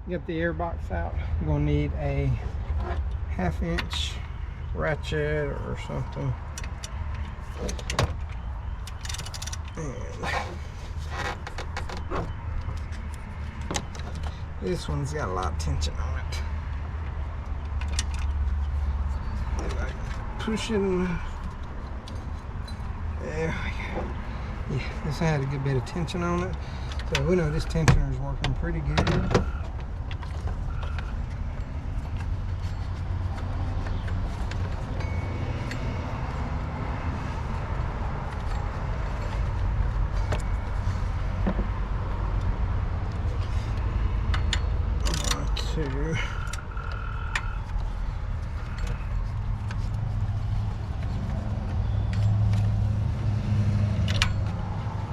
get the air box out, I'm gonna need a 1/2 inch ratchet or something. And this one's got a lot of tension on it. And I push it in. There. Yeah, this had a good bit of tension on it. So we know this tensioner is working pretty good.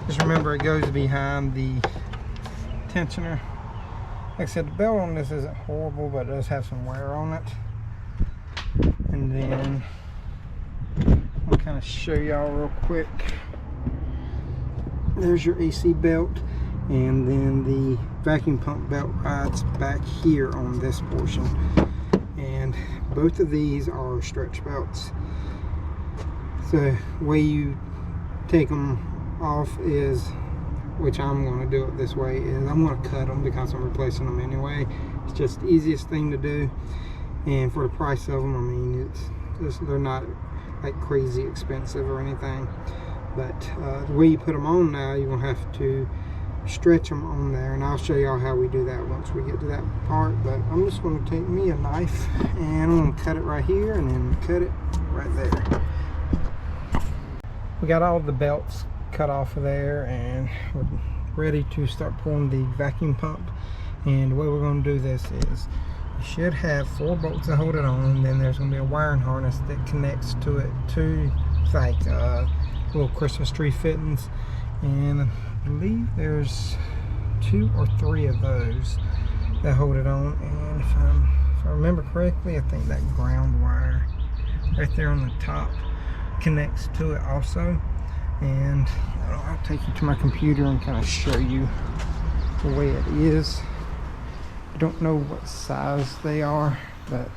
Just remember, it goes behind the tensioner. Like I said, the belt on this isn't horrible, but it does have some wear on it. And then I'll kind of show y'all real quick. There's your AC belt, and then the vacuum pump belt rides back here on this portion. And both of these are stretch belts. So the way you take them off is, which I'm going to do it this way, is I'm going to cut them because I'm replacing them anyway. It's just the easiest thing to do, and for the price of them, I mean, it's just, they're not like crazy expensive or anything. But the way you put them on now, you're going to have to stretch them on there, and I'll show y'all how we do that once we get to that part. But I'm just going to take me a knife and I'm going to cut it right here and then cut it right there. We got all the belts cut off of there, and we're ready to start pulling the vacuum pump. And the way we're going to do this is, you should have 4 bolts to hold it on, and then there's going to be a wiring harness that connects to it, to like little Christmas tree fittings, and I believe there's 2 or 3 of those that hold it on. And if I remember correctly, I think that ground wire right there on the top connects to it also. And I'll take you to my computer and kind of show you the way it is. I don't know what size they are, but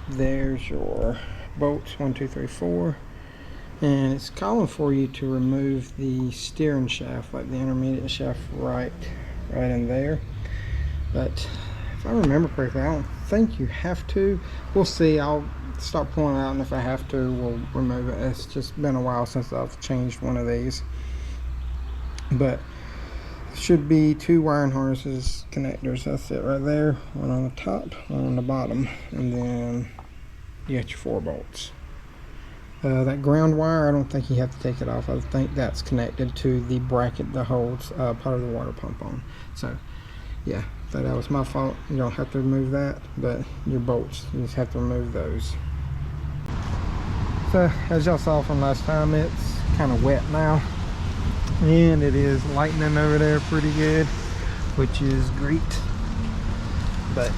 there's your bolts, 1, 2, 3, 4. And it's calling for you to remove the steering shaft, like the intermediate shaft right in there. But if I remember correctly, I don't think you have to. We'll see. I'll start pulling out, and if I have to, we'll remove it. It's just been a while since I've changed one of these. But should be 2 wiring harnesses connectors. That's it right there. One on the top, one on the bottom, and then you got your 4 bolts. That ground wire, I don't think you have to take it off. I think that's connected to the bracket that holds part of the water pump on. So yeah, that was my fault. You don't have to remove that, but your bolts, you just have to remove those. So as y'all saw from last time, it's kind of wet now, and it is lightning over there pretty good, which is great. But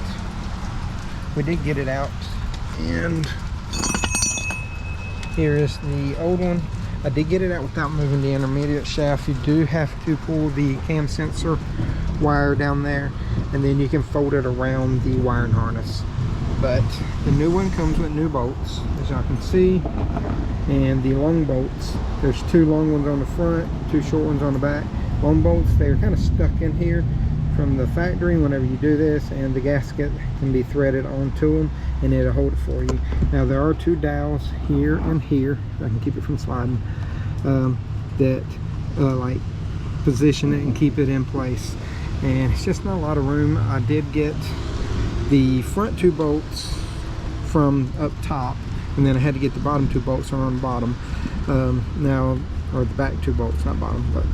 we did get it out, and here is the old one. I did get it out without moving the intermediate shaft. You do have to pull the cam sensor wire down there, and then you can fold it around the wiring harness. But the new one comes with new bolts, as y'all can see, and the long bolts, there's 2 long ones on the front, 2 short ones on the back. Long bolts, they're kind of stuck in here from the factory whenever you do this, and the gasket can be threaded onto them and it'll hold it for you. Now there are 2 dowels here and here, if I can keep it from sliding, that like position it and keep it in place. And it's just not a lot of room. I did get the front 2 bolts from up top, and then I had to get the bottom 2 bolts on the bottom. Now, or the back 2 bolts, not bottom, but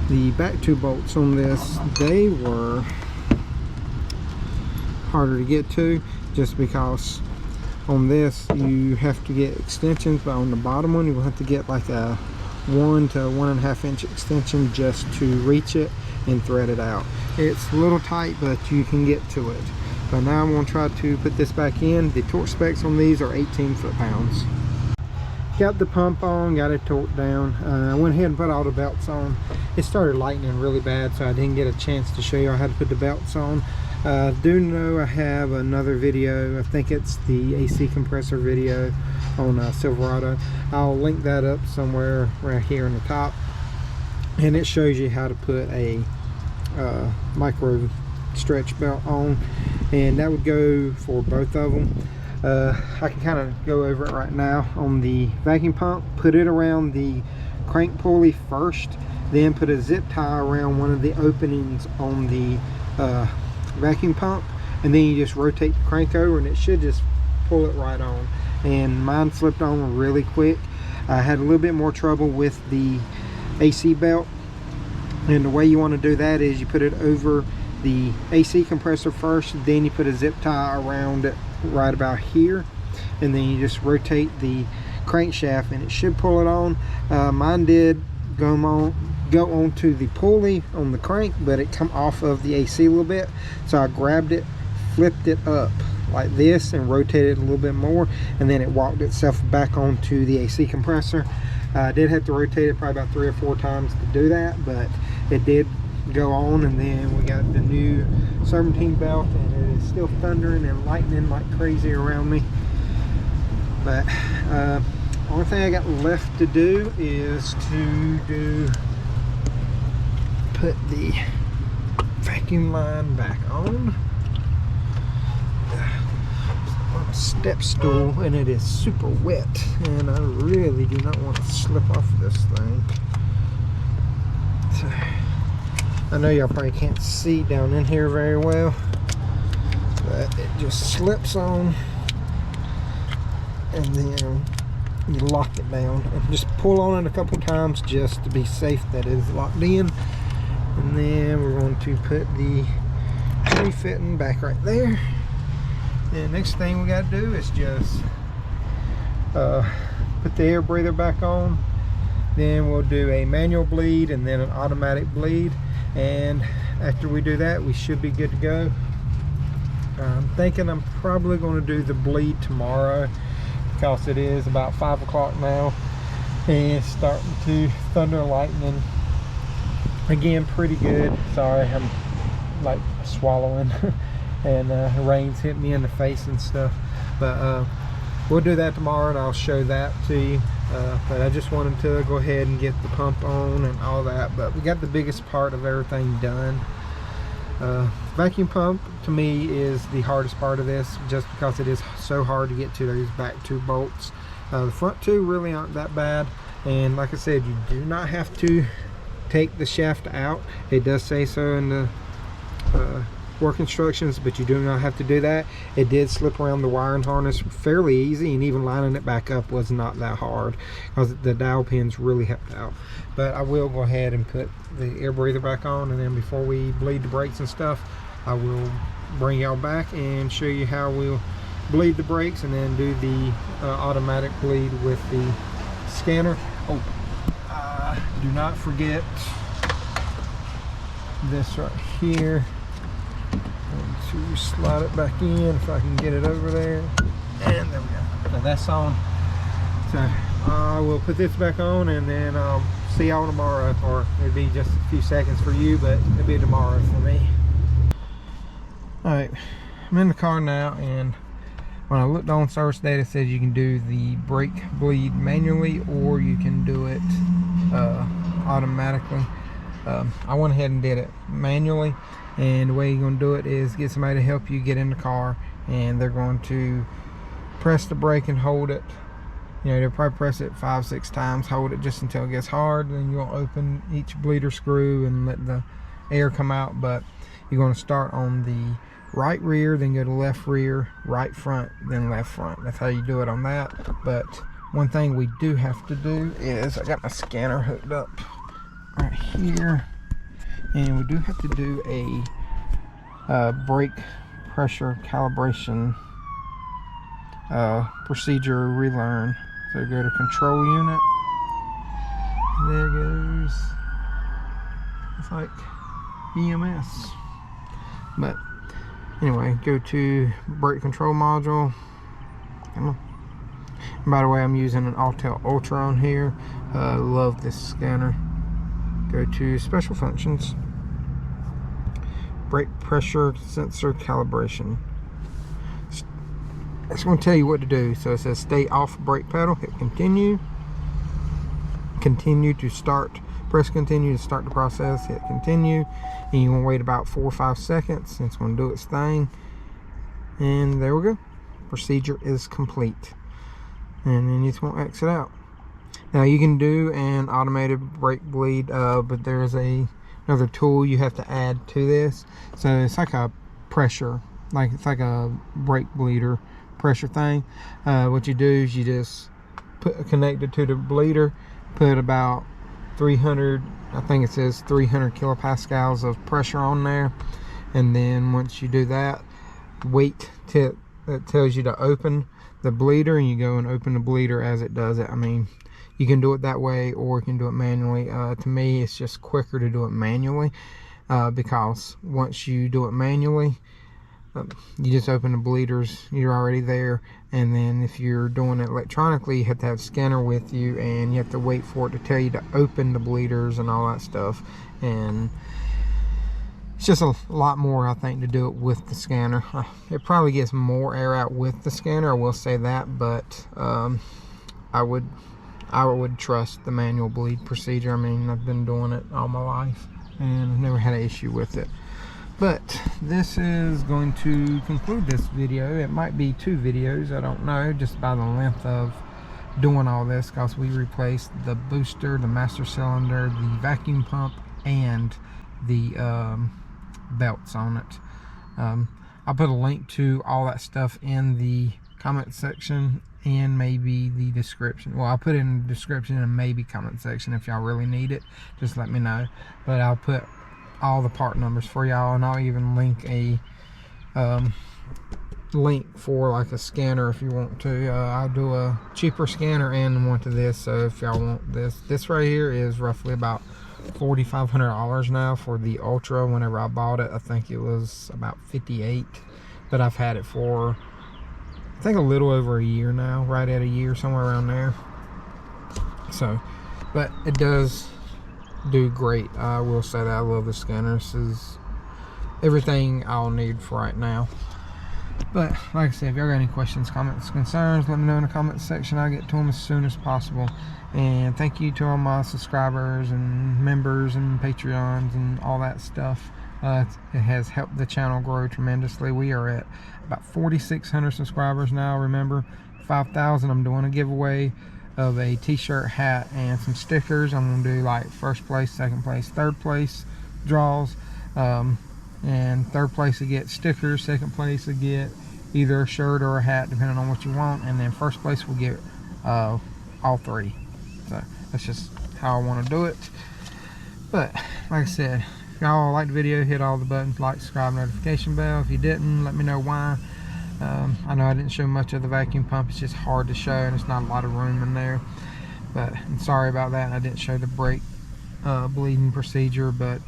the back 2 bolts on this, they were harder to get to, just because on this you have to get extensions, but on the bottom one you will have to get like a 1 to 1.5 inch extension just to reach it and thread it out. It's a little tight, but you can get to it. But now I'm going to try to put this back in. The torque specs on these are 18 foot-pounds. got the pump on, got it torqued down. I went ahead and put all the belts on. It started lightning really bad, so I didn't get a chance to show you how to put the belts on. Do know I have another video. I think it's the AC compressor video on Silverado. I'll link that up somewhere right here in the top, and it shows you how to put a micro stretch belt on, and that would go for both of them. I can kind of go over it right now. On the vacuum pump, put it around the crank pulley first, then put a zip tie around one of the openings on the vacuum pump, and then you just rotate the crank over and it should just pull it right on. And mine slipped on really quick. I had a little bit more trouble with the AC belt, and the way you want to do that is you put it over the AC compressor first, then you put a zip tie around it right about here, and then you just rotate the crankshaft and it should pull it on. Mine did go onto the pulley on the crank, but it come off of the AC a little bit, so I grabbed it, flipped it up like this and rotated it a little bit more, and then it walked itself back onto the AC compressor. I did have to rotate it probably about 3 or 4 times to do that, but it did go on. And then we got the new serpentine belt, and it is still thundering and lightning like crazy around me. But only thing I got left to do is to put the vacuum line back on a step stool, and it is super wet, and I really do not want to slip off this thing. So, I know y'all probably can't see down in here very well, but it just slips on, and then you lock it down and just pull on it a couple times just to be safe that it is locked in. And then we're going to put the refitting back right there. The next thing we got to do is just put the air breather back on. Then we'll do a manual bleed and then an automatic bleed, and after we do that we should be good to go. I'm thinking I'm probably going to do the bleed tomorrow, because it is about 5 o'clock now and it's starting to thunder lightning again pretty good. Sorry, I'm like swallowing and rain's hit me in the face and stuff, but we'll do that tomorrow and I'll show that to you. But I just wanted to go ahead and get the pump on and all that, but we got the biggest part of everything done. Vacuum pump to me is the hardest part of this, just because it is so hard to get to those back 2 bolts. The front 2 really aren't that bad, and like I said, you do not have to take the shaft out. It does say so in the work instructions, but you do not have to do that. It did slip around the wiring harness fairly easy, and even lining it back up was not that hard because the dowel pins really helped out. But I will go ahead and put the air breather back on, and then before we bleed the brakes and stuff, I will bring y'all back and show you how we'll bleed the brakes and then do the automatic bleed with the scanner. Oh, do not forget this right here. To slide it back in if I can get it over there, and there we go. So that's on. So I will put this back on, and then I'll see y'all tomorrow, or it'll be just a few seconds for you, but it'll be tomorrow for me. Alright, I'm in the car now, and when I looked on source data, it says you can do the brake bleed manually or you can do it automatically. I went ahead and did it manually, and the way you're going to do it is get somebody to help you get in the car, and they're going to press the brake and hold it. You know, they'll probably press it 5-6 times, hold it just until it gets hard, then you'll open each bleeder screw and let the air come out. But you're going to start on the right rear, then go to left rear, right front, then left front. That's how you do it on that. But one thing we do have to do is, I got my scanner hooked up right here, and we do have to do a brake pressure calibration procedure relearn. So go to control unit, there goes, it's like EMS. But anyway, go to brake control module, come on, And by the way, I'm using an Autel Ultra on here. Love this scanner. Go to special functions, brake pressure sensor calibration. It's going to tell you what to do. So it says stay off brake pedal, hit continue, continue to start, press continue to start the process, hit continue, and you're going to wait about 4 or 5 seconds. It's going to do its thing, and there we go. Procedure is complete. And then you just want to exit out. Now you can do an automated brake bleed, but there's another tool you have to add to this. So it's like a pressure, it's like a brake bleeder pressure thing. What you do is you just connect it to the bleeder, put about 300, I think it says 300 kilopascals of pressure on there, and then once you do that, wait till it tells you to open the bleeder, and you go and open the bleeder as it does it. I mean, you can do it that way or you can do it manually. To me, it's just quicker to do it manually, because once you do it manually, you just open the bleeders, you're already there. And then if you're doing it electronically, you have to have a scanner with you, and you have to wait for it to tell you to open the bleeders and all that stuff. And it's just a lot more, I think, to do it with the scanner. It probably gets more air out with the scanner, I will say that, but I would trust the manual bleed procedure. I mean, I've been doing it all my life and I've never had an issue with it. But this is going to conclude this video. It might be 2 videos, I don't know, just by the length of doing all this, because we replaced the booster, the master cylinder, the vacuum pump, and the belts on it. I'll put a link to all that stuff in the comment section and maybe the description. Well, I'll put it in the description and maybe comment section. If y'all really need it, just let me know. But I'll put all the part numbers for y'all, and I'll even link a link for like a scanner if you want to. I'll do a cheaper scanner and one to this, so if y'all want this right here is roughly about $4,500 now for the Ultra. Whenever I bought it, I think it was about $58, but I've had it for, I think, a little over a year now, right at a year, somewhere around there. So, but it does do great. I will say that I love the scanner. This is everything I'll need for right now. But like I said, if y'all got any questions, comments, concerns, let me know in the comments section. I'll get to them as soon as possible. And thank you to all my subscribers and members and Patreons and all that stuff. It has helped the channel grow tremendously. We are at about 4,600 subscribers now. Remember, 5,000 I'm doing a giveaway of a t-shirt, hat, and some stickers. I'm gonna do like first place, second place, third place draws, and third place will get stickers, second place will get either a shirt or a hat depending on what you want, and then first place will get all 3. So that's just how I want to do it. But like I said, if y'all like the video, hit all the buttons, like, subscribe, notification bell. If you didn't, let me know why. I know I didn't show much of the vacuum pump. It's just hard to show, and it's not a lot of room in there. But I'm sorry about that. I didn't show the brake bleeding procedure, but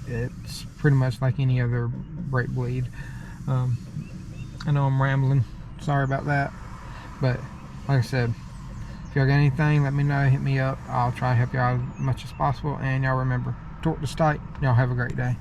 it's pretty much like any other brake bleed. I know I'm rambling. Sorry about that. But like I said, if y'all got anything, let me know. Hit me up. I'll try to help y'all as much as possible. And y'all remember, torque the stick. Y'all have a great day.